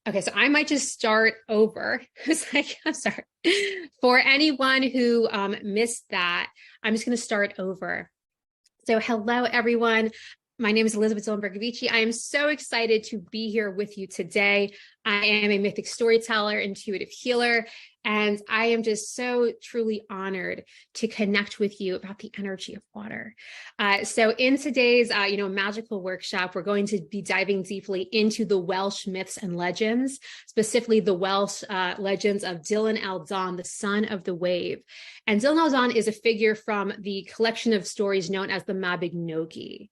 Okay, so I might just start over. It's like, I'm sorry. For anyone who missed that, I'm just going to start over. So, hello, everyone. My name is Elizabeth Zillenberg-Vici. I am so excited to be here with you today. I am a mythic storyteller, intuitive healer, and I am just so truly honored to connect with you about the energy of water. So in today's, magical workshop, we're going to be diving deeply into the Welsh myths and legends, specifically the Welsh legends of Eil Ton, the son of the wave. And Eil Ton is a figure from the collection of stories known as the Mabinogi.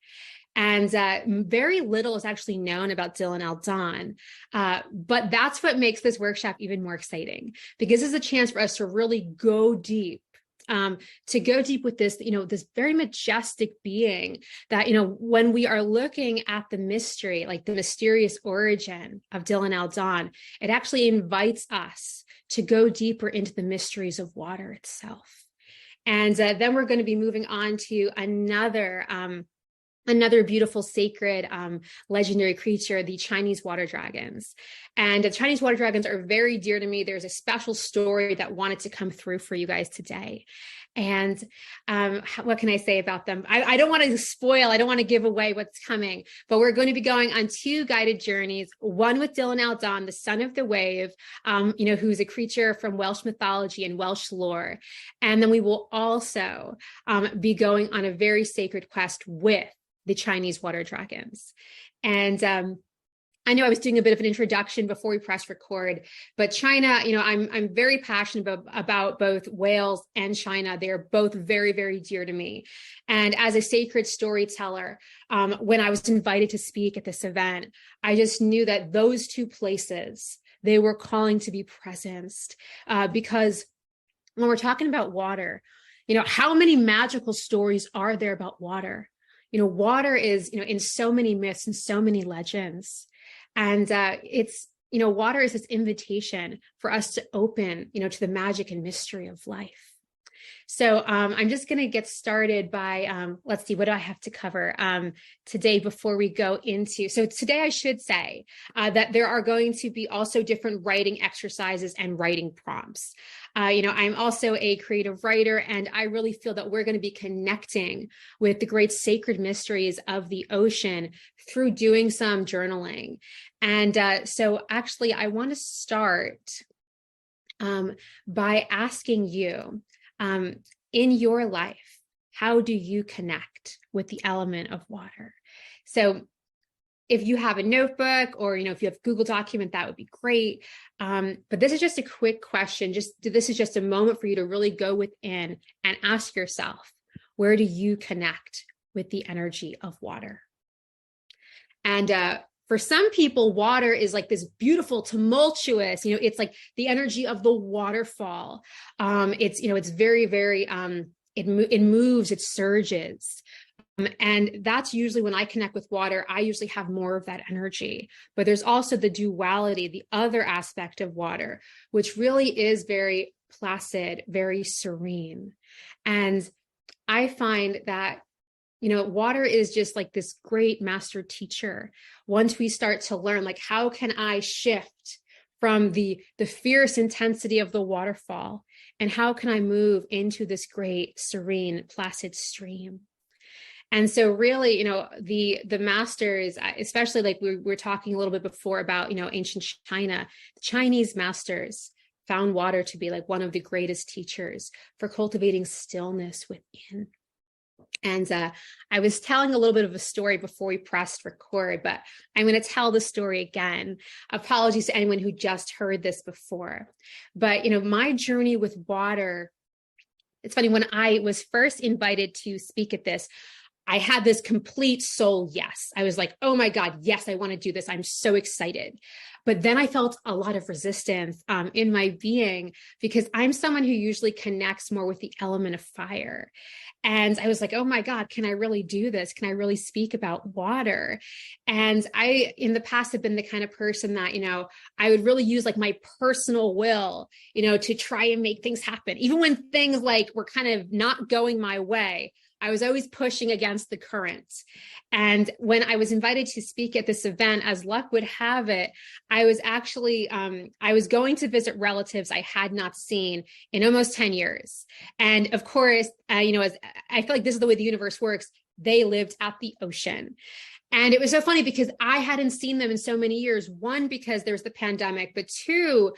And very little is actually known about Eil Ton. But that's what makes this workshop even more exciting, because it's a chance for us to really go deep, with this, this very majestic being that, when we are looking at the mystery, like the mysterious origin of Eil Ton, it actually invites us to go deeper into the mysteries of water itself. And then we're going to be moving on to another beautiful, sacred, legendary creature, the Chinese water dragons. And the Chinese water dragons are very dear to me. There's a special story that wanted to come through for you guys today. And what can I say about them? I don't want to spoil, I don't want to give away what's coming, but we're going to be going on two guided journeys, one with Eil Ton, the son of the wave, who's a creature from Welsh mythology and Welsh lore. And then we will also be going on a very sacred quest with the Chinese water dragons. And I know I was doing a bit of an introduction before we press record, but China, I'm very passionate about both Wales and China. They are both very, very dear to me. And as a sacred storyteller, when I was invited to speak at this event, I just knew that those two places, they were calling to be presenced, because when we're talking about water, how many magical stories are there about water? Water is, in so many myths and so many legends. And it's, water is this invitation for us to open, to the magic and mystery of life. So I'm just going to get started by, let's see, what do I have to cover today before we go into, so today I should say that there are going to be also different writing exercises and writing prompts. I'm also a creative writer, and I really feel that we're going to be connecting with the great sacred mysteries of the ocean through doing some journaling. And so actually, I want to start by asking you, in your life, how do you connect with the element of water? So if you have a notebook or, if you have Google document, that would be great. But this is just a quick question. This is just a moment for you to really go within and ask yourself, where do you connect with the energy of water? And for some people, water is like this beautiful, tumultuous, it's like the energy of the waterfall. It's very, very, it moves, it surges. And that's usually when I connect with water, I usually have more of that energy. But there's also the duality, the other aspect of water, which really is very placid, very serene. And I find that water is just like this great master teacher. Once we start to learn, like, how can I shift from the fierce intensity of the waterfall, and how can I move into this great, serene, placid stream? And so really, the masters, especially like we were talking a little bit before about, ancient China, the Chinese masters found water to be like one of the greatest teachers for cultivating stillness within. And I was telling a little bit of a story before we pressed record, but I'm going to tell the story again. Apologies to anyone who just heard this before. But, my journey with water, it's funny, when I was first invited to speak at this, I had this complete soul yes. I was like, oh my God, yes, I want to do this. I'm so excited. But then I felt a lot of resistance in my being, because I'm someone who usually connects more with the element of fire. And I was like, oh my God, can I really do this? Can I really speak about water? And I, in the past, have been the kind of person that, I would really use like my personal will, to try and make things happen. Even when things like were kind of not going my way, I was always pushing against the current. And when I was invited to speak at this event, as luck would have it, I was actually, I was going to visit relatives I had not seen in almost 10 years. And of course, as I feel like this is the way the universe works, they lived at the ocean. And it was so funny because I hadn't seen them in so many years. One, because there was the pandemic, but two,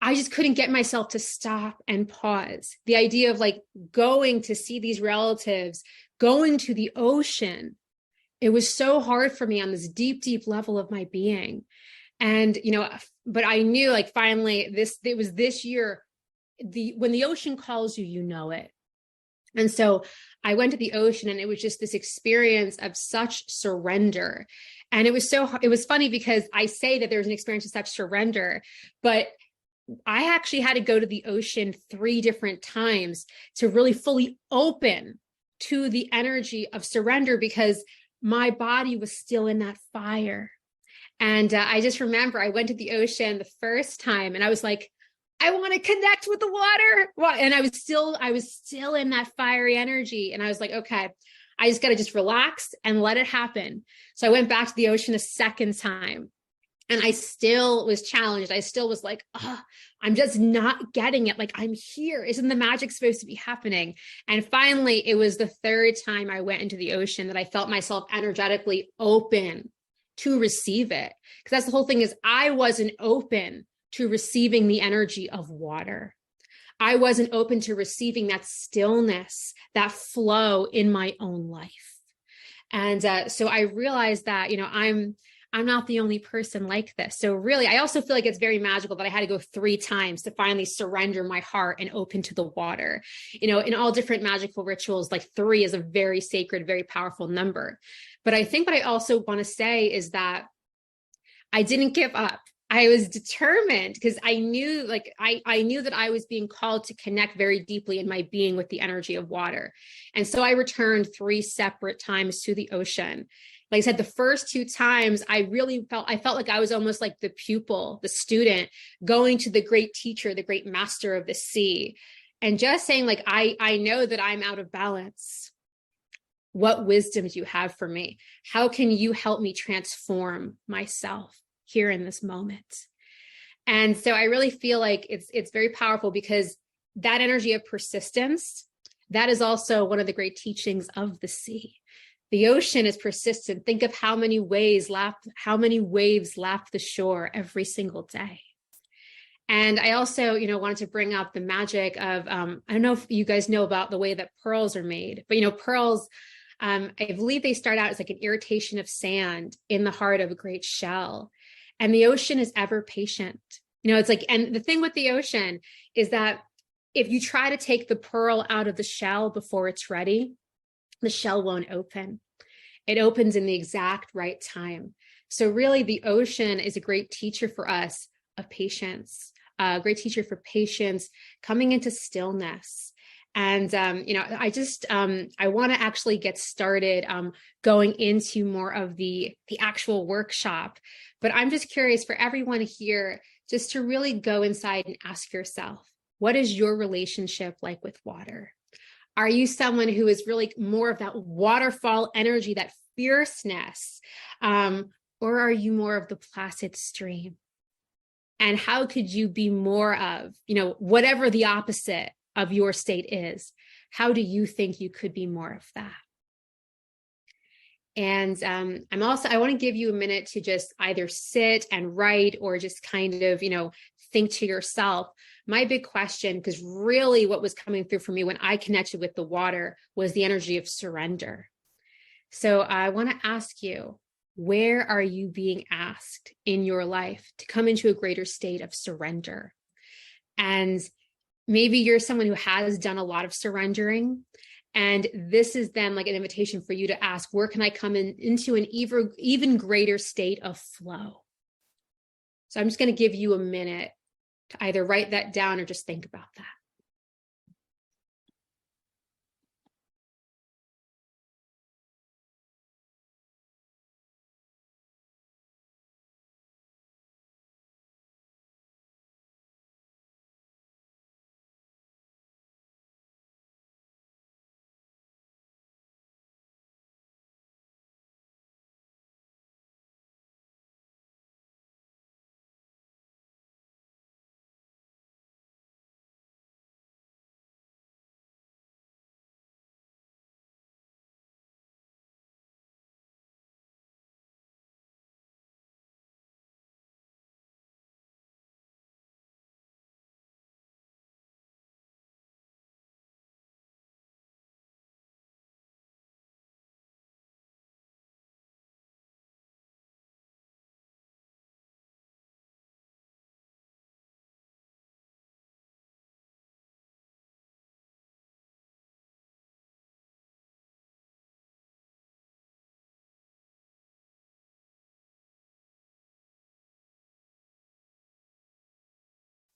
I just couldn't get myself to stop and pause. The idea of like going to see these relatives, going to the ocean, it was so hard for me on this deep, deep level of my being. And, but I knew like finally it was this year, when the ocean calls you, you know it. And so I went to the ocean and it was just this experience of such surrender. And it was funny because I say that there was an experience of such surrender, but I actually had to go to the ocean 3 different times to really fully open to the energy of surrender because my body was still in that fire. And I just remember I went to the ocean the first time and I was like, I want to connect with the water. And I was still in that fiery energy. And I was like, okay, I just got to just relax and let it happen. So I went back to the ocean a second time. And I still was challenged. I still was like, oh, I'm just not getting it. Like, I'm here. Isn't the magic supposed to be happening? And finally, it was the third time I went into the ocean that I felt myself energetically open to receive it. Because that's the whole thing is I wasn't open to receiving the energy of water. I wasn't open to receiving that stillness, that flow in my own life. And so I realized that, I'm not the only person like this. So really, I also feel like it's very magical that I had to go 3 times to finally surrender my heart and open to the water. In all different magical rituals, like 3 is a very sacred, very powerful number. But I think what I also want to say is that I didn't give up. I was determined because I knew I knew that I was being called to connect very deeply in my being with the energy of water. And so I returned 3 separate times to the ocean. Like I said, the first 2 times I felt like I was almost like the pupil, the student going to the great teacher, the great master of the sea, and just saying like, I know that I'm out of balance. What wisdom do you have for me? How can you help me transform myself here in this moment? And so I really feel like it's very powerful because that energy of persistence, that is also one of the great teachings of the sea. The ocean is persistent. Think of how many waves lap the shore every single day. And I also, wanted to bring up the magic of, I don't know if you guys know about the way that pearls are made, but pearls, I believe they start out as like an irritation of sand in the heart of a great shell. And the ocean is ever patient. It's like, and the thing with the ocean is that if you try to take the pearl out of the shell before it's ready, the shell won't open. It opens in the exact right time. So really the ocean is a great teacher for us of patience, a great teacher for patience, coming into stillness. And, I want to actually get started going into more of the actual workshop, but I'm just curious for everyone here, just to really go inside and ask yourself, what is your relationship like with water? Are you someone who is really more of that waterfall energy, that fierceness? Or are you more of the placid stream? And how could you be more of, whatever the opposite of your state is? How do you think you could be more of that? And I want to give you a minute to just either sit and write or just kind of, think to yourself. My big question, because really what was coming through for me when I connected with the water was the energy of surrender. So I want to ask you, where are you being asked in your life to come into a greater state of surrender? And maybe you're someone who has done a lot of surrendering. And this is then like an invitation for you to ask, where can I come into an even greater state of flow? So I'm just going to give you a minute to either write that down or just think about that.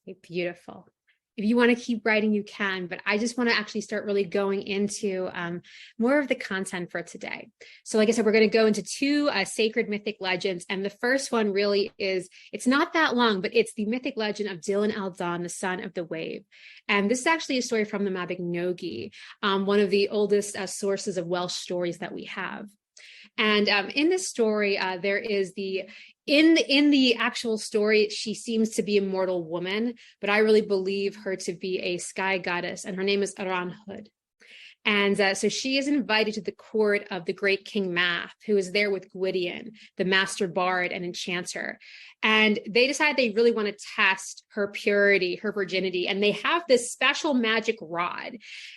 Okay, beautiful. If you want to keep writing, you can, but I just want to actually start really going into more of the content for today. So like I said, we're going to go into two sacred mythic legends. And the first one really is, it's not that long, but it's the mythic legend of Eil Ton, the son of the wave. And this is actually a story from the Mabinogi, one of the oldest sources of Welsh stories that we have. And in this story, there is in the actual story, she seems to be a mortal woman, but I really believe her to be a sky goddess, and her name is Aranhud. And so she is invited to the court of the great King Math, who is there with Gwydion, the master bard and enchanter. And they decide they really want to test her purity, her virginity. And they have this special magic rod.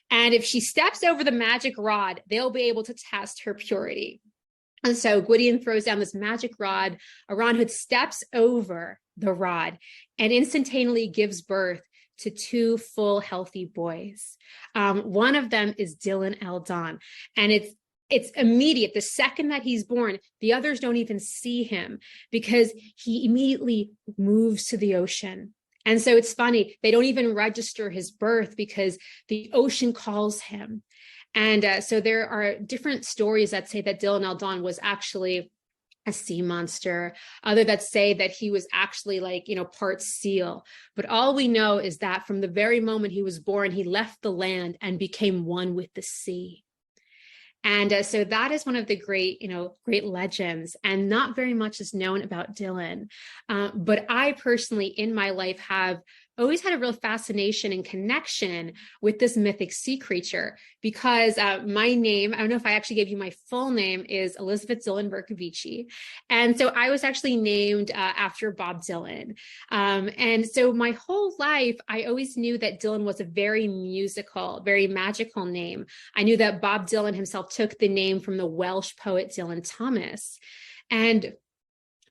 And if she steps over the magic rod, they'll be able to test her purity. And so Gwydion throws down this magic rod. Aranhud steps over the rod and instantaneously gives birth to two full, healthy boys. One of them is Eil Ton, and it's immediate. The second that he's born, the others don't even see him because he immediately moves to the ocean. And so it's funny, they don't even register his birth because the ocean calls him. And so there are different stories that say that Eil Ton was actually a sea monster, other that say that he was actually part seal. But all we know is that from the very moment he was born, he left the land and became one with the sea. And so that is one of the great legends, and not very much is known about Dylan. But I personally, in my life, have always had a real fascination and connection with this mythic sea creature because my name, I don't know if I actually gave you my full name, is Elizabeth Dylan Bercovici. And so I was actually named after Bob Dylan. And so my whole life, I always knew that Dylan was a very musical, very magical name. I knew that Bob Dylan himself took the name from the Welsh poet Dylan Thomas. And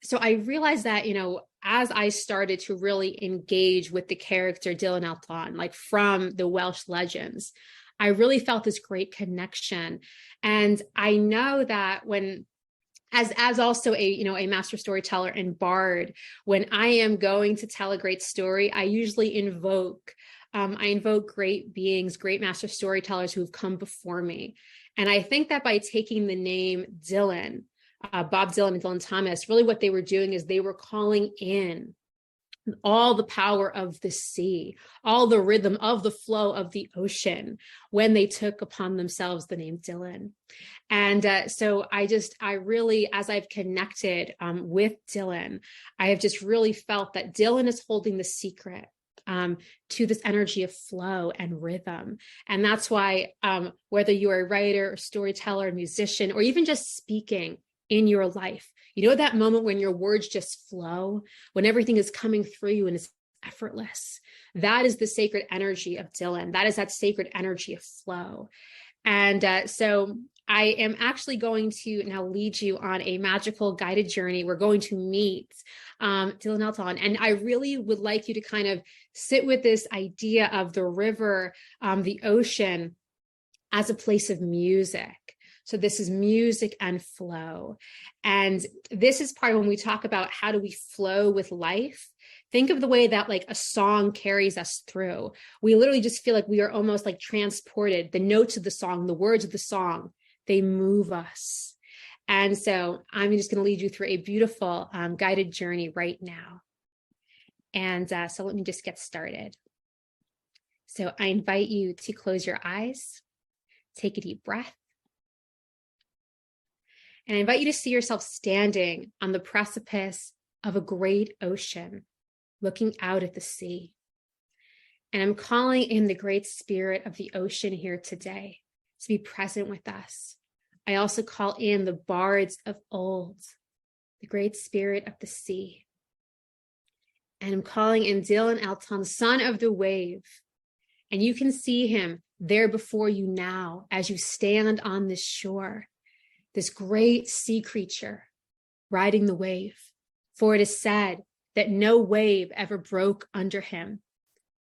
so I realized that, as I started to really engage with the character Eil Ton, from the Welsh legends, I really felt this great connection. And I know that as also a master storyteller and bard, when I am going to tell a great story, I usually invoke great beings, great master storytellers who have come before me. And I think that by taking the name Dylan, Bob Dylan and Dylan Thomas, really what they were doing is they were calling in all the power of the sea, all the rhythm of the flow of the ocean when they took upon themselves the name Dylan. And so I really, as I've connected with Dylan, I have just really felt that Dylan is holding the secret to this energy of flow and rhythm. And that's why whether you're a writer or storyteller, musician, or even just speaking in your life, that moment when your words just flow, when everything is coming through you and it's effortless, that is the sacred energy of Dylan. That is that sacred energy of flow. And so I am actually going to now lead you on a magical guided journey. We're going to meet Eil Ton. And I really would like you to kind of sit with this idea of the river, the ocean, as a place of music. So this is music and flow. And this is part when we talk about how do we flow with life. Think of the way that a song carries us through. We literally just feel like we are almost transported. The notes of the song, the words of the song, they move us. And so I'm just going to lead you through a beautiful guided journey right now. And so let me just get started. So I invite you to close your eyes, take a deep breath. And I invite you to see yourself standing on the precipice of a great ocean, looking out at the sea. And I'm calling in the great spirit of the ocean here today to be present with us. I also call in the bards of old, the great spirit of the sea. And I'm calling in Eil Ton, son of the wave. And you can see him there before you now as you stand on this shore. This great sea creature riding the wave. For it is said that no wave ever broke under him.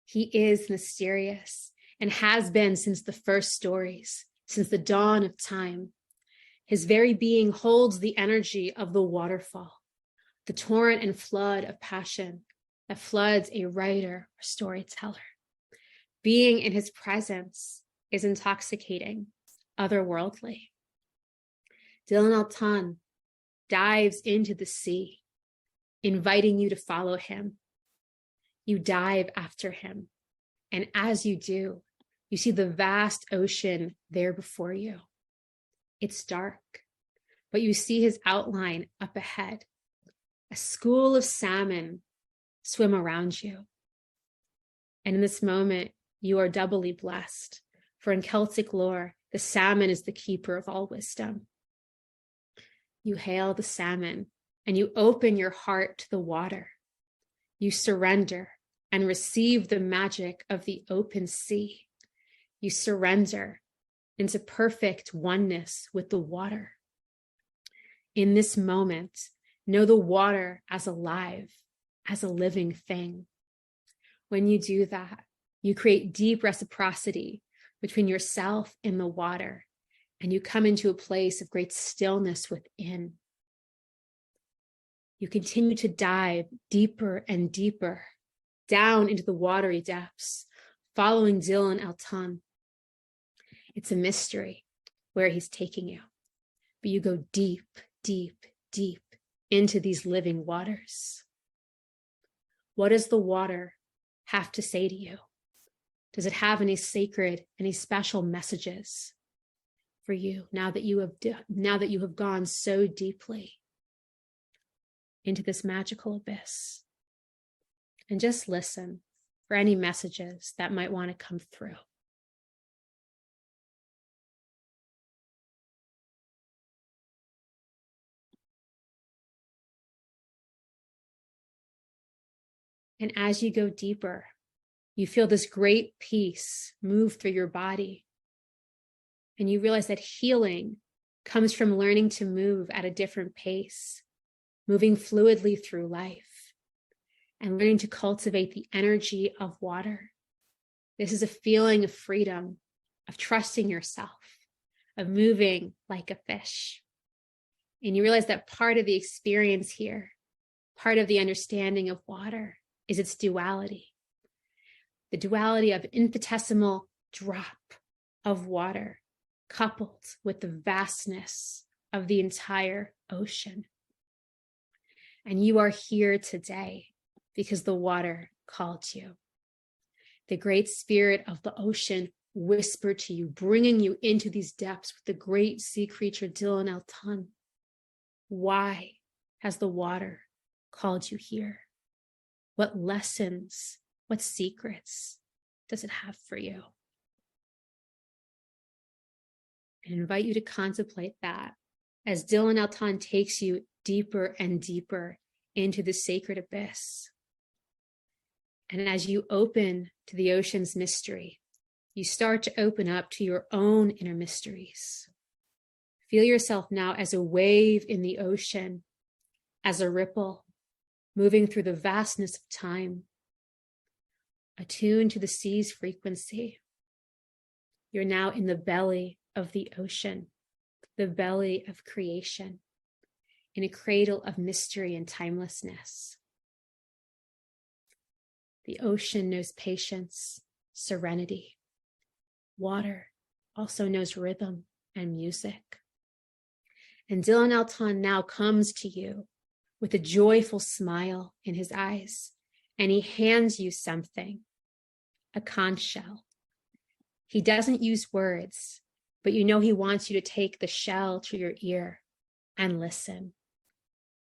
He is mysterious and has been since the first stories, since the dawn of time. His very being holds the energy of the waterfall, the torrent and flood of passion, that floods a writer or storyteller. Being in his presence is intoxicating, otherworldly. Eil Ton dives into the sea, inviting you to follow him. You dive after him, and as you do, you see the vast ocean there before you. It's dark, but you see his outline up ahead. A school of salmon swim around you. And in this moment, you are doubly blessed, for in Celtic lore, the salmon is the keeper of all wisdom. You hail the salmon, and you open your heart to the water. You surrender and receive the magic of the open sea. You surrender into perfect oneness with the water. In this moment, know the water as alive, as a living thing. When you do that, you create deep reciprocity between yourself and the water, and you come into a place of great stillness within. You continue to dive deeper and deeper down into the watery depths, following Eil Ton. It's a mystery where he's taking you, but you go deep, deep, deep into these living waters. What does the water have to say to you? Does it have any sacred, any special messages for you now that you have gone so deeply into this magical abyss? And just listen for any messages that might want to come through. And as you go deeper, you feel this great peace move through your body. And you realize that healing comes from learning to move at a different pace, moving fluidly through life, and learning to cultivate the energy of water. This is a feeling of freedom, of trusting yourself, of moving like a fish. And you realize that part of the experience here, part of the understanding of water, is its duality. The duality of infinitesimal drop of water coupled with the vastness of the entire ocean. And you are here today because the water called you. The great spirit of the ocean whispered to you, bringing you into these depths with the great sea creature Eil Ton. Why has the water called you here? What lessons, what secrets does it have for you? I invite you to contemplate that as Eil Ton takes you deeper and deeper into the sacred abyss. And as you open to the ocean's mystery, you start to open up to your own inner mysteries. Feel yourself now as a wave in the ocean, as a ripple, moving through the vastness of time, attuned to the sea's frequency. You're now in the belly of the ocean, the belly of creation, in a cradle of mystery and timelessness. The ocean knows patience, serenity. Water also knows rhythm and music. And Eil Ton now comes to you with a joyful smile in his eyes, and he hands you something, a conch shell. He doesn't use words, but you know he wants you to take the shell to your ear and listen.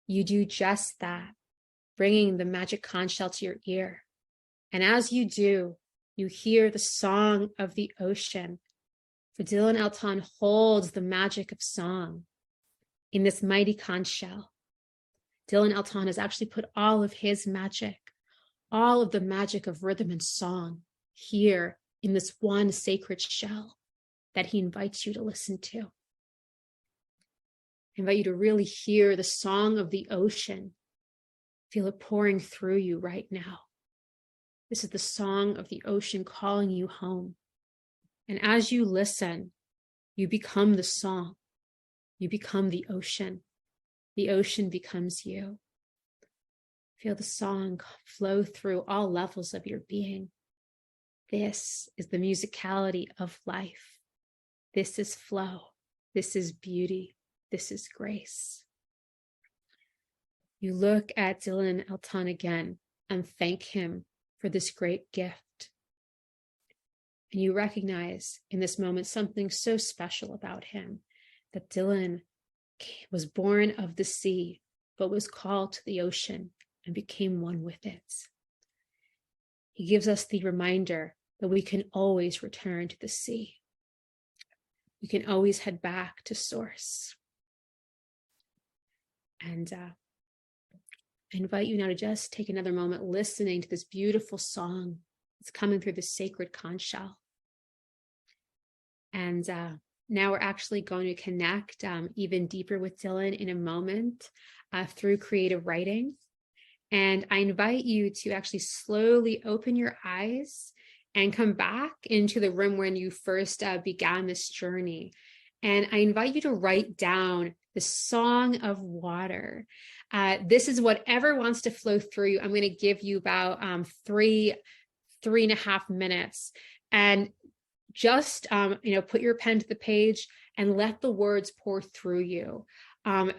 You do just that, bringing the magic conch shell to your ear. And as you do, you hear the song of the ocean. For Eil Ton holds the magic of song in this mighty conch shell. Eil Ton has actually put all of his magic, all of the magic of rhythm and song here in this one sacred shell that he invites you to listen to. I invite you to really hear the song of the ocean. Feel it pouring through you right now. This is the song of the ocean calling you home. And as you listen, you become the song. You become the ocean. The ocean becomes you. Feel the song flow through all levels of your being. This is the musicality of life. This is flow. This is beauty. This is grace. You look at Dylan Eil Ton again and thank him for this great gift. And you recognize in this moment something so special about him, that Dylan was born of the sea, but was called to the ocean and became one with it. He gives us the reminder that we can always return to the sea. We can always head back to source. And I invite you now to just take another moment listening to this beautiful song that's coming through the sacred conch shell. And now we're actually going to connect even deeper with Dylan in a moment through creative writing. And I invite you to actually slowly open your eyes and come back into the room when you first began this journey. And I invite you to write down the song of water. This is whatever wants to flow through you. I'm going to give you about 3.5 minutes. And just, put your pen to the page and let the words pour through you.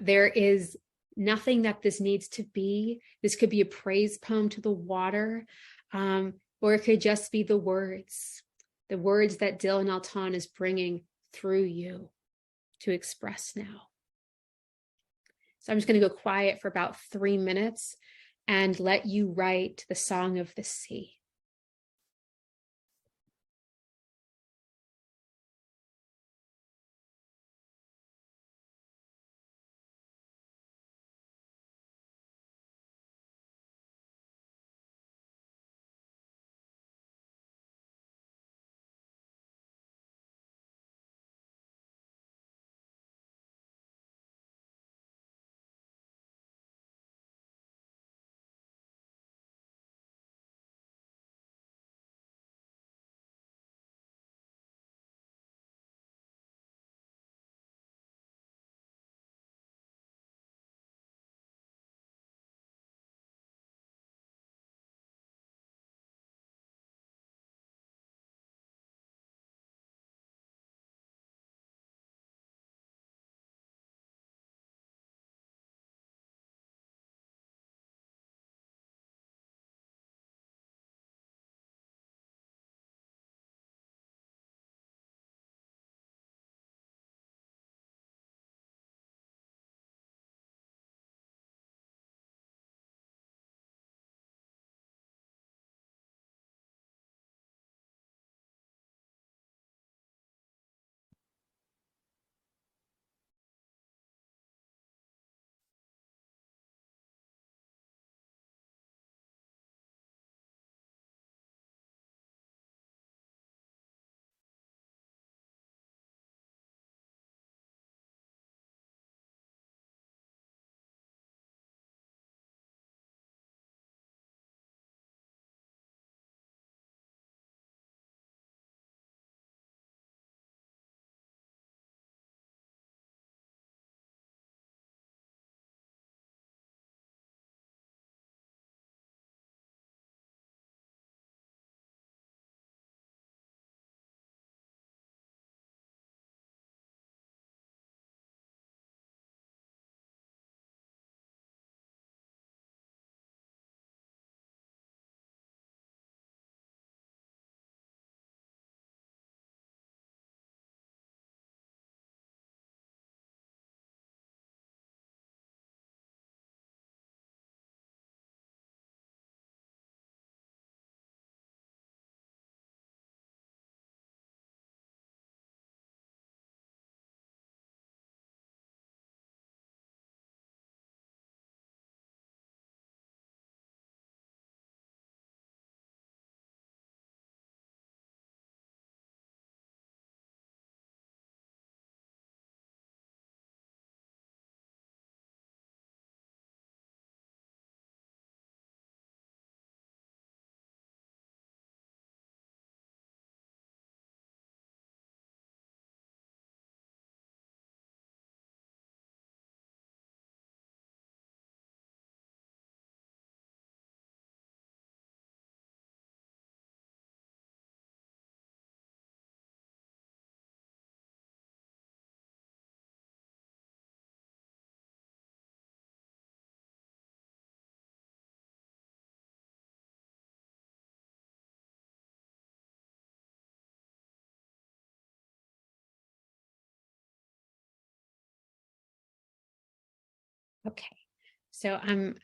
There is nothing that this needs to be. This could be a praise poem to the water, or it could just be the words that Dylan Eil Ton is bringing through you to express now. So I'm just going to go quiet for about 3 minutes and let you write the song of the sea. Okay. So I'm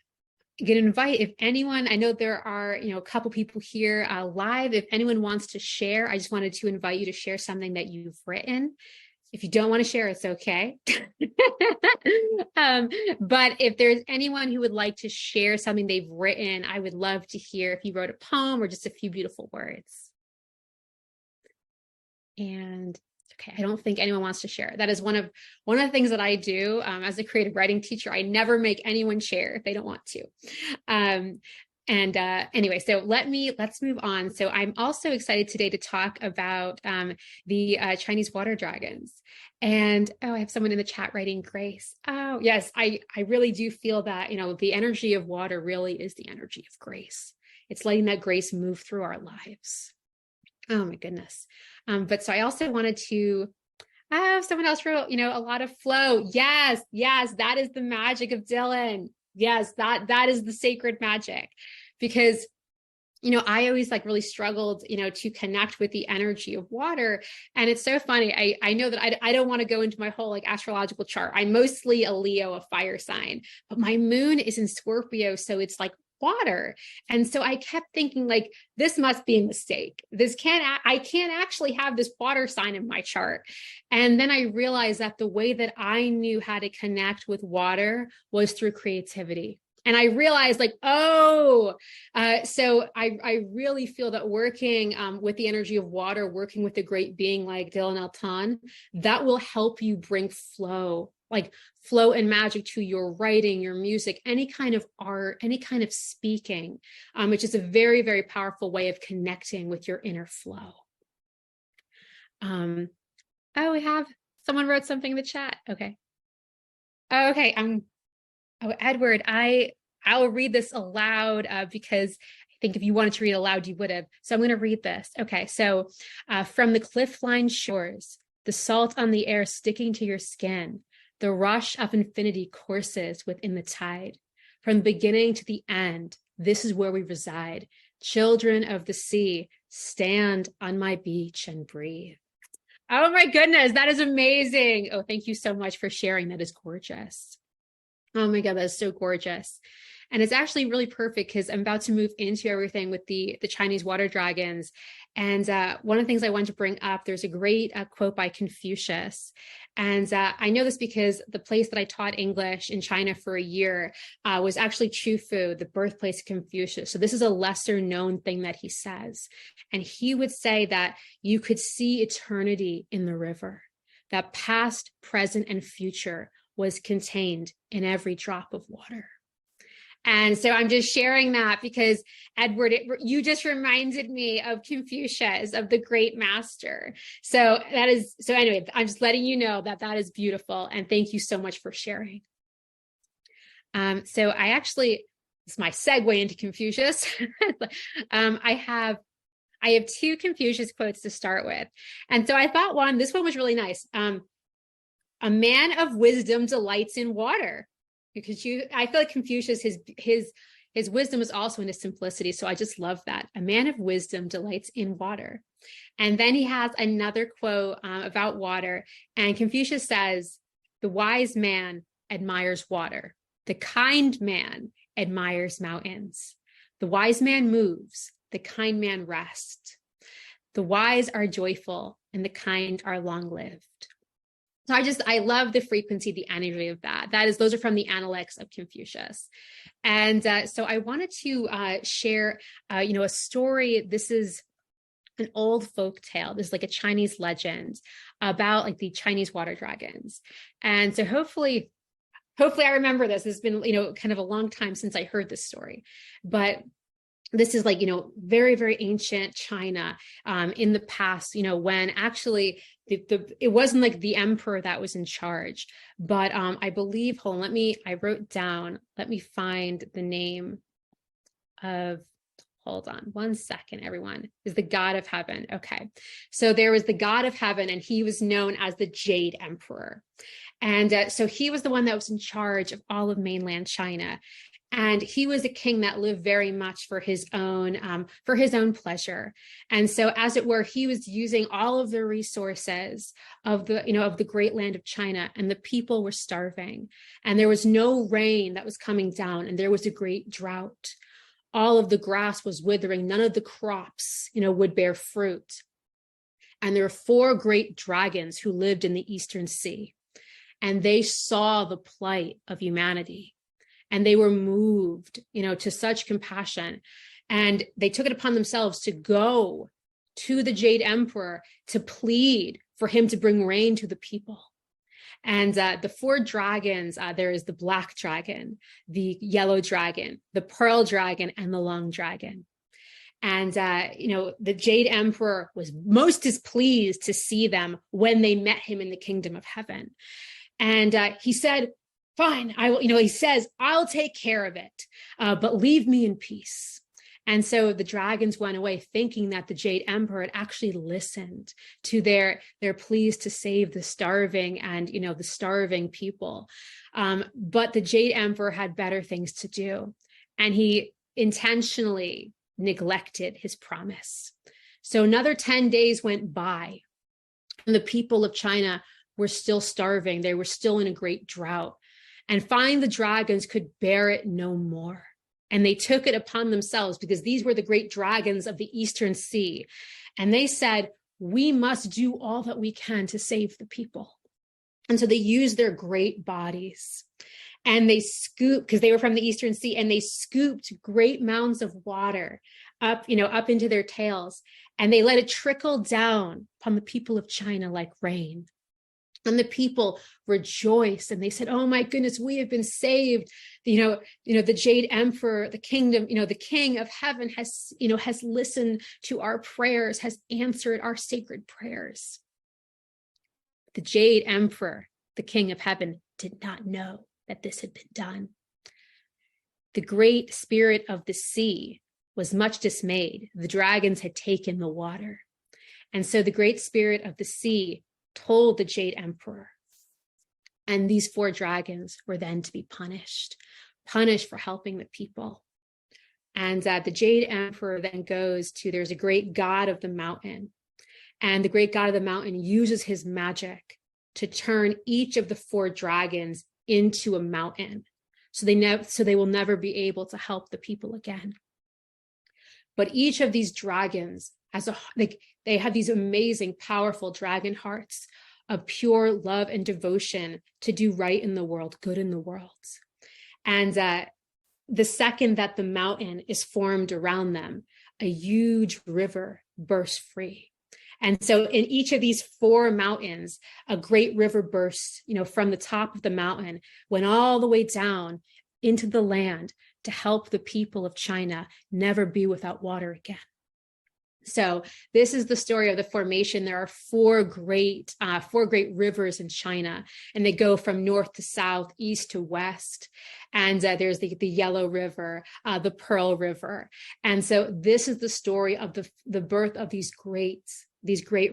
going to invite, if anyone, I know there are, a couple people here live. If anyone wants to share, I just wanted to invite you to share something that you've written. If you don't want to share, it's okay. But if there's anyone who would like to share something they've written, I would love to hear if you wrote a poem or just a few beautiful words. And okay, I don't think anyone wants to share. That is one of the things that I do as a creative writing teacher. I never make anyone share if they don't want to. Anyway, so let's move on. So I'm also excited today to talk about the Chinese water dragons. And I have someone in the chat writing grace. Oh, yes, I really do feel that, the energy of water really is the energy of grace. It's letting that grace move through our lives. Oh my goodness. But so I also wanted to, someone else wrote, a lot of flow. Yes, that is the magic of Dylan. Yes, that is the sacred magic, because I always really struggled, to connect with the energy of water. And it's so funny. I know that I don't want to go into my whole astrological chart. I'm mostly a Leo, a fire sign, but my moon is in Scorpio. So it's water. And so I kept thinking this must be a mistake. I can't actually have this water sign in my chart. And then I realized that the way that I knew how to connect with water was through creativity. And I realized so I really feel that working with the energy of water, working with a great being like Dylan Eil Ton, that will help you bring flow and magic to your writing, your music, any kind of art, any kind of speaking, which is a very, very powerful way of connecting with your inner flow. We have someone wrote something in the chat. Okay. Okay. Edward, I'll read this aloud because I think if you wanted to read aloud, you would have. So I'm going to read this. Okay. So from the cliff-lined shores, the salt on the air sticking to your skin, the rush of infinity courses within the tide. From the beginning to the end, this is where we reside. Children of the sea, stand on my beach and breathe. Oh my goodness, that is amazing. Oh, thank you so much for sharing. That is gorgeous. Oh my God, that is so gorgeous. And it's actually really perfect because I'm about to move into everything with the Chinese water dragons. And one of the things I wanted to bring up, there's a great quote by Confucius. And I know this because the place that I taught English in China for a year was actually Chufu, the birthplace of Confucius. So this is a lesser known thing that he says. And he would say that you could see eternity in the river, that past, present, and future was contained in every drop of water. And so I'm just sharing that because, Edward, you just reminded me of Confucius, of the great master. So anyway, I'm just letting you know that is beautiful. And thank you so much for sharing. So this is my segue into Confucius. I have two Confucius quotes to start with. And so I thought this one was really nice. A man of wisdom delights in water. Because I feel like Confucius, his wisdom is also in his simplicity. So I just love that. A man of wisdom delights in water. And then he has another quote about water. And Confucius says, the wise man admires water. The kind man admires mountains. The wise man moves. The kind man rests. The wise are joyful and the kind are long-lived. So I love the frequency, the energy of that. Those are from the Analects of Confucius. And so I wanted to share, a story. This is an old folk tale. This is a Chinese legend about the Chinese water dragons. And so hopefully I remember this. It's been, kind of a long time since I heard this story, but this is very, very ancient China in the past, when actually it wasn't the emperor that was in charge, but I believe, I wrote down, let me find the name of, hold on one second, everyone, is the God of Heaven. Okay. So there was the God of Heaven and he was known as the Jade Emperor. And so he was the one that was in charge of all of mainland China. And he was a king that lived very much for his own pleasure. And so, as it were, he was using all of the resources of the great land of China, and the people were starving, and there was no rain that was coming down, and there was a great drought. All of the grass was withering. None of the crops, would bear fruit. And there were 4 great dragons who lived in the Eastern Sea, and they saw the plight of humanity. And they were moved, to such compassion. And they took it upon themselves to go to the Jade Emperor to plead for him to bring rain to the people. And the 4 dragons, there is the black dragon, the yellow dragon, the pearl dragon, and the long dragon. And, the Jade Emperor was most displeased to see them when they met him in the kingdom of heaven. And he said, fine, I will, he says, I'll take care of it, but leave me in peace. And so the dragons went away thinking that the Jade Emperor had actually listened to their pleas to save the starving and, the starving people. But the Jade Emperor had better things to do, and he intentionally neglected his promise. So another 10 days went by, and the people of China were still starving. They were still in a great drought. And finally, the dragons could bear it no more. And they took it upon themselves, because these were the great dragons of the Eastern Sea. And they said, we must do all that we can to save the people. And so they used their great bodies, and they scooped, because they were from the Eastern Sea, and they scooped great mounds of water up into their tails. And they let it trickle down upon the people of China like rain. And the people rejoiced, and they said, oh my goodness, we have been saved. The Jade Emperor, the kingdom, the King of heaven has listened to our prayers, has answered our sacred prayers. The Jade Emperor, the King of heaven, did not know that this had been done. The great spirit of the sea was much dismayed. The dragons had taken the water. And so the great spirit of the sea told the Jade Emperor. And these 4 dragons were then to be punished for helping the people. And the Jade Emperor then there's a great god of the mountain. And the great god of the mountain uses his magic to turn each of the 4 dragons into a mountain. So they will never be able to help the people again. But each of these dragons they have these amazing, powerful dragon hearts of pure love and devotion to do right in the world, good in the world. And the second that the mountain is formed around them, a huge river bursts free. And so in each of these 4 mountains, a great river bursts, from the top of the mountain, went all the way down into the land to help the people of China never be without water again. So this is the story of the formation. There are 4 great rivers in China, and they go from north to south, east to west. And there's the Yellow River, the Pearl River. And so this is the story of the birth of these great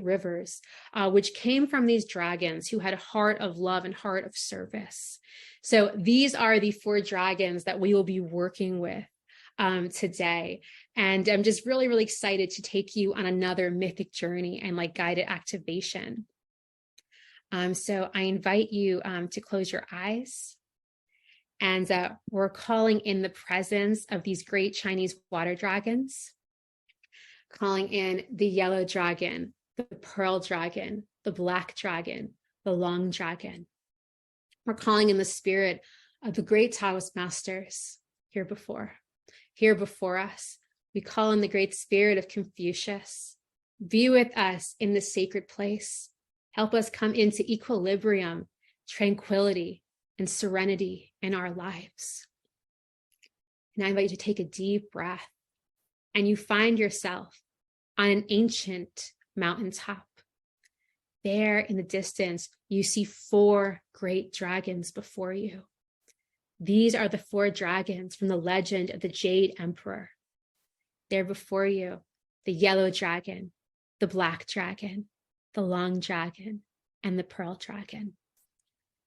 rivers, which came from these dragons who had a heart of love and heart of service. So these are the 4 dragons that we will be working with today. And I'm just really, really excited to take you on another mythic journey and guided activation. So I invite you to close your eyes, and we're calling in the presence of these great Chinese water dragons, calling in the yellow dragon, the pearl dragon, the black dragon, the long dragon. We're calling in the spirit of the great Taoist masters here before us. We call in the great spirit of Confucius. Be with us in this sacred place. Help us come into equilibrium, tranquility, and serenity in our lives. And I invite you to take a deep breath, and you find yourself on an ancient mountaintop. There in the distance, you see 4 great dragons before you. These are the 4 dragons from the legend of the Jade Emperor. There before you, the yellow dragon, the black dragon, the long dragon, and the pearl dragon.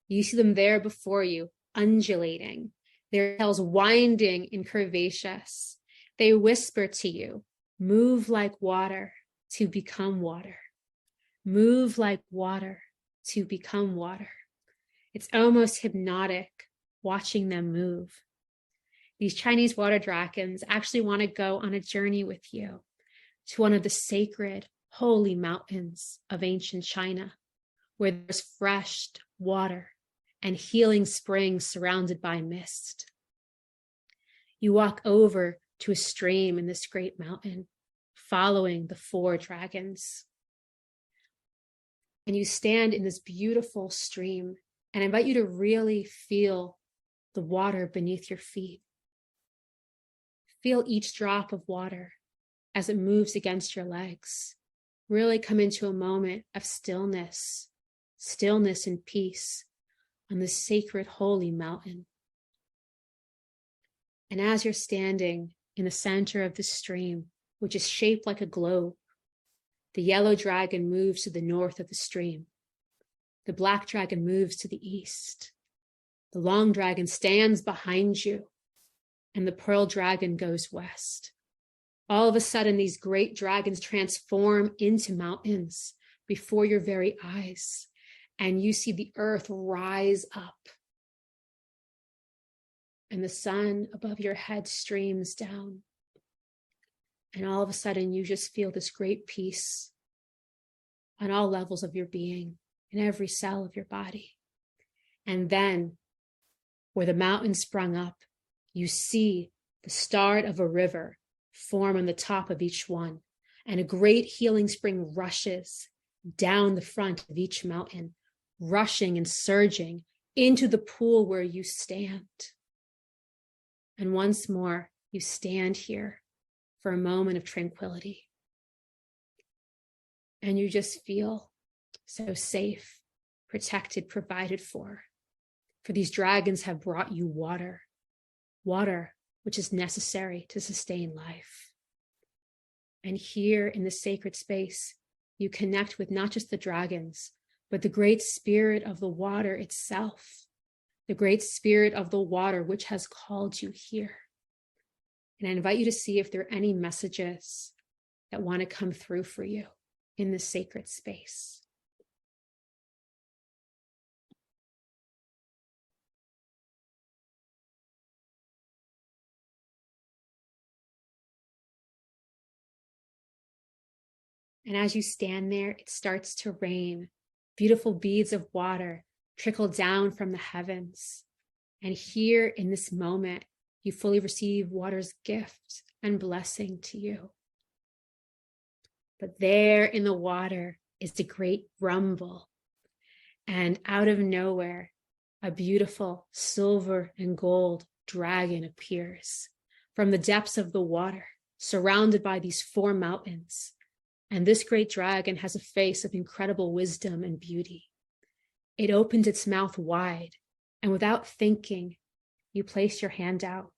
You see them there before you, undulating, their tails winding and curvaceous. They whisper to you, move like water to become water. Move like water to become water. It's almost hypnotic watching them move. These Chinese water dragons actually want to go on a journey with you to one of the sacred, holy mountains of ancient China, where there's fresh water and healing springs surrounded by mist. You walk over to a stream in this great mountain, following the 4 dragons. And you stand in this beautiful stream, and I invite you to really feel the water beneath your feet. Feel each drop of water as it moves against your legs. Really come into a moment of stillness and peace on this sacred, holy mountain. And as you're standing in the center of the stream, which is shaped like a globe, the yellow dragon moves to the north of the stream. The black dragon moves to the east. The long dragon stands behind you, and the pearl dragon goes west. All of a sudden, these great dragons transform into mountains before your very eyes, and you see the earth rise up. And the sun above your head streams down. And all of a sudden, you just feel this great peace on all levels of your being, in every cell of your body. And then, where the mountain sprung up, you see the start of a river form on the top of each one, and a great healing spring rushes down the front of each mountain, rushing and surging into the pool where you stand. And once more, you stand here for a moment of tranquility. And you just feel so safe, protected, provided for. For these dragons have brought you water, water which is necessary to sustain life. And here in the sacred space, you connect with not just the dragons, but the great spirit of the water itself, the great spirit of the water which has called you here. And I invite you to see if there are any messages that want to come through for you in this sacred space. And as you stand there, it starts to rain. Beautiful beads of water trickle down from the heavens. And here in this moment, you fully receive water's gift and blessing to you. But there in the water is the great rumble. And out of nowhere, a beautiful silver and gold dragon appears from the depths of the water, surrounded by these 4 mountains. And this great dragon has a face of incredible wisdom and beauty. It opens its mouth wide, and without thinking, you place your hand out.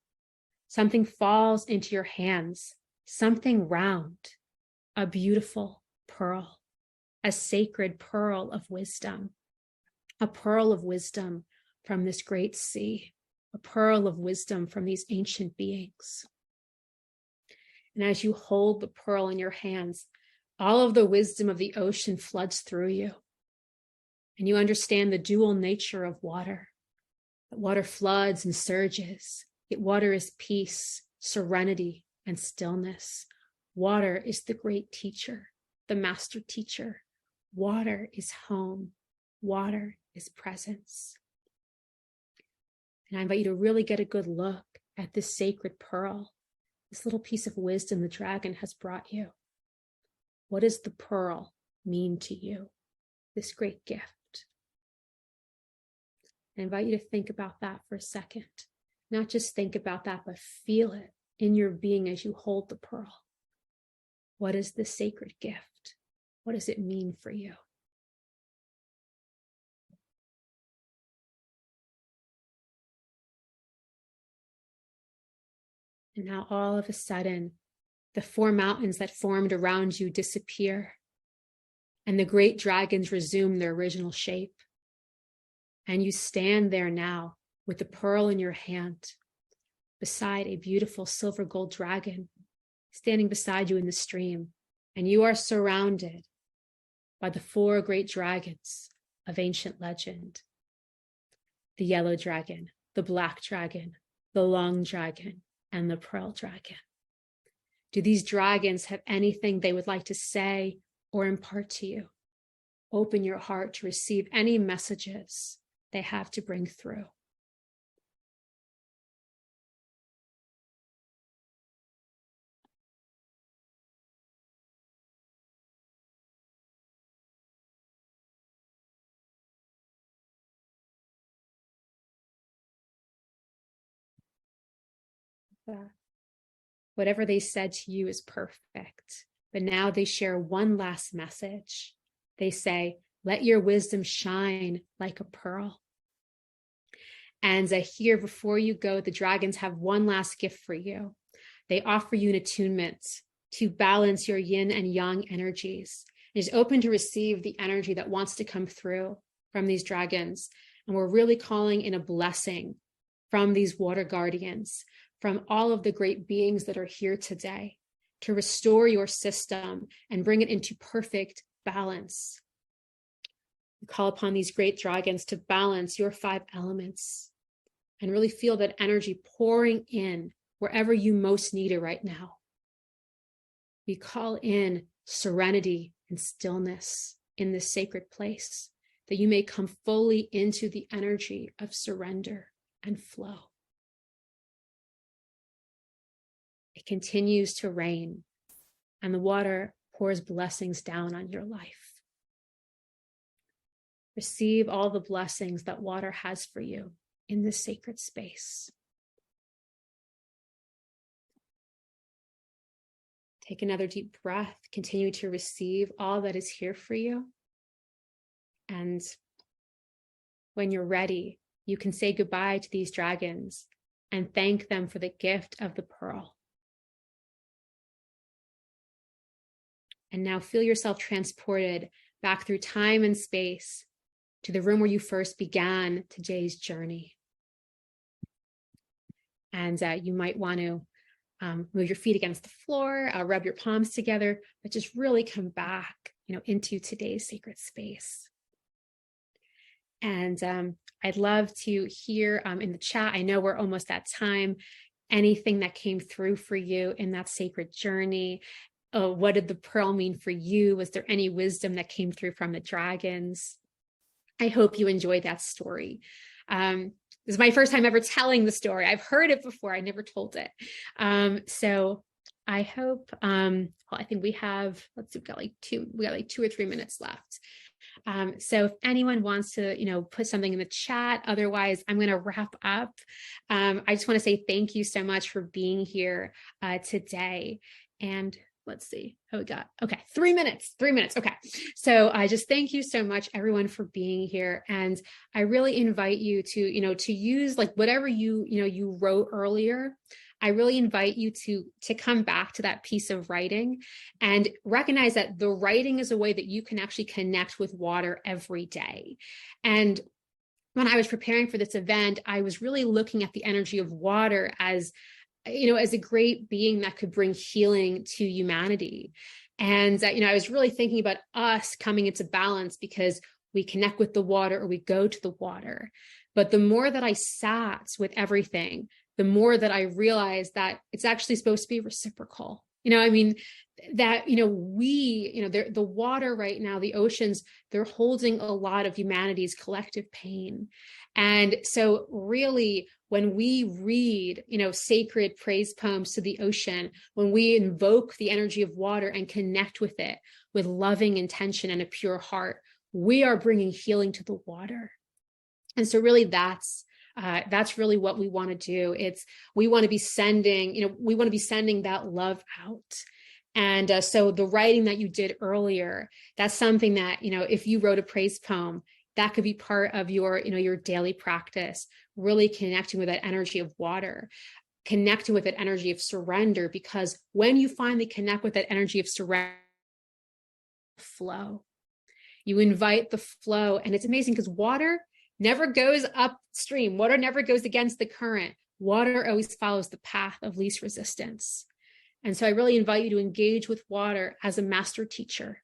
Something falls into your hands, something round, a beautiful pearl, a sacred pearl of wisdom, a pearl of wisdom from this great sea, a pearl of wisdom from these ancient beings. And as you hold the pearl in your hands, all of the wisdom of the ocean floods through you. And you understand the dual nature of water. That water floods and surges. Yet water is peace, serenity, and stillness. Water is the great teacher, the master teacher. Water is home. Water is presence. And I invite you to really get a good look at this sacred pearl, this little piece of wisdom the dragon has brought you. What does the pearl mean to you, this great gift? I invite you to think about that for a second. Not just think about that, but feel it in your being as you hold the pearl. What is this sacred gift? What does it mean for you? And now all of a sudden, the 4 mountains that formed around you disappear, and the great dragons resume their original shape. And you stand there now with the pearl in your hand, beside a beautiful silver gold dragon standing beside you in the stream, and you are surrounded by the 4 great dragons of ancient legend: the yellow dragon, the black dragon, the long dragon, and the pearl dragon. Do these dragons have anything they would like to say or impart to you? Open your heart to receive any messages they have to bring through. Whatever they said to you is perfect, but now they share one last message. They say, let your wisdom shine like a pearl. And here before you go, the dragons have one last gift for you. They offer you an attunement to balance your yin and yang energies. It is open to receive the energy that wants to come through from these dragons. And we're really calling in a blessing from these water guardians, from all of the great beings that are here today, to restore your system and bring it into perfect balance. We call upon these great dragons to balance your 5 elements and really feel that energy pouring in wherever you most need it right now. We call in serenity and stillness in this sacred place, that you may come fully into the energy of surrender and flow. It continues to rain, and the water pours blessings down on your life. Receive all the blessings that water has for you in this sacred space. Take another deep breath. Continue to receive all that is here for you. And when you're ready, you can say goodbye to these dragons and thank them for the gift of the pearl. And now feel yourself transported back through time and space to the room where you first began today's journey. And you might want to move your feet against the floor, rub your palms together, but just really come back, into today's sacred space. And I'd love to hear in the chat, I know we're almost at time, anything that came through for you in that sacred journey. What did the pearl mean for you? Was there any wisdom that came through from the dragons? I hope you enjoyed that story. This is my first time ever telling the story. I've heard it before. I never told it. So I hope, I think we have, let's see, we got like 2 or 3 minutes left. So if anyone wants to, put something in the chat, otherwise I'm going to wrap up. I just want to say thank you so much for being here today. And let's see how we got. Okay. 3 minutes. Okay. So I just thank you so much, everyone, for being here. And I really invite you to, to use like whatever you wrote earlier. I really invite you to come back to that piece of writing and recognize that the writing is a way that you can actually connect with water every day. And when I was preparing for this event, I was really looking at the energy of water as a great being that could bring healing to humanity. And, I was really thinking about us coming into balance because we connect with the water or we go to the water. But the more that I sat with everything, the more that I realized that it's actually supposed to be reciprocal. That, the water right now, the oceans, they're holding a lot of humanity's collective pain. And so really, when we read, sacred praise poems to the ocean, when we invoke the energy of water and connect with it with loving intention and a pure heart, we are bringing healing to the water. And so really that's really what we want to do. We want to be sending that love out. And so the writing that you did earlier, that's something that, if you wrote a praise poem, that could be part of your daily practice, really connecting with that energy of water, connecting with that energy of surrender, because when you finally connect with that energy of surrender, flow, you invite the flow. And it's amazing because water never goes upstream. Water never goes against the current. water always follows the path of least resistance. And so I really invite you to engage with water as a master teacher.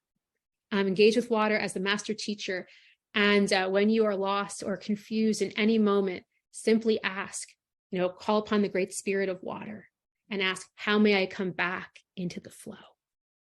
Engage with water as the master teacher. And when you are lost or confused in any moment, simply ask, call upon the great spirit of water and ask, how may I come back into the flow?